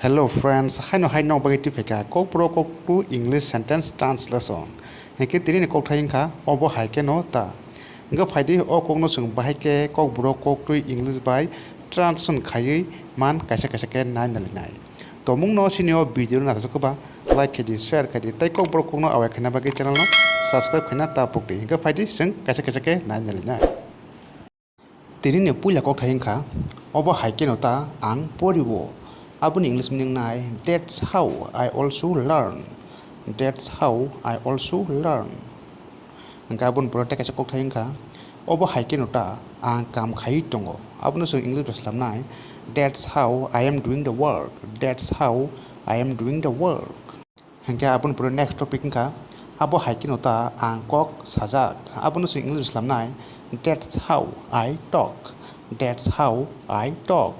Hello friends, hai no bagiti feka kokborok to English sentence translation. Heke tiri ni kok thayin kha abohai keno ta. Nga phaidi o kokno sung bahai ke kokborok to English by translation khayui man kaisa ke nai nalinai. Tomung no sinio video na thakba like ke share ke tai kokborok kokno awai khana bagi channel no subscribe khana ta pokti. Nga phaidi sung kaisa ke nai nalinai. Tiri ni puila kok thayin kha abohai keno ta ang poriwo. Abun English meaning nai, that's how I also learn. That's how I also learn. Angka abun protek kaisa kok thayin kha obo haike nota ang kam khai tongo. Abun so English baslam nai, that's how I am doing the work. That's how I am doing the work. Angka abun pro next topic kha abo haike nota ang kok sajak. Abun so English baslam nai, that's how I talk. That's how I talk.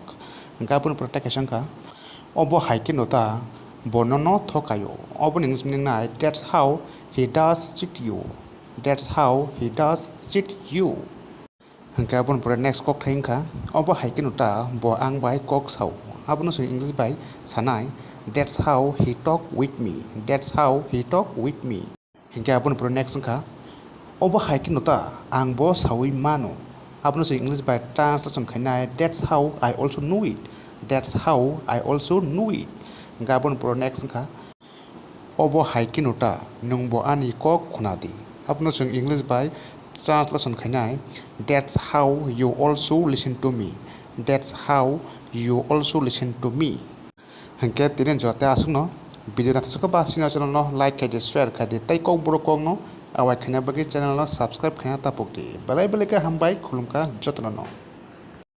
Angka abun protek kaisa kha obo haike nota bonono thokayo. Obon English meaning nai, that's how he does treat you. That's how he does treat you. Hangka abon pura next kok thayin kha obo haike nota bo ang bai kok sau. Abon so English bai sanai, that's how he talk with me. That's how he talk with me. Hangka abon pura next kha obo haike nota ang bo sawi mano. Abon so English bai translation khainai, that's how I also know it. That's how I also knew it. Gabon pro next kha obo haike nota nungbo ani kok khunadi. Apno sung English by translation khainai, that's how you also listen to me. That's how you also listen to me. Hangke tiren jote asung no video na thasuka ba sina channel no like khaide share khaide tai kok borok kok no awai khana bagi channel no subscribe khana ta pokti belai ka hambai khulumka jotno no.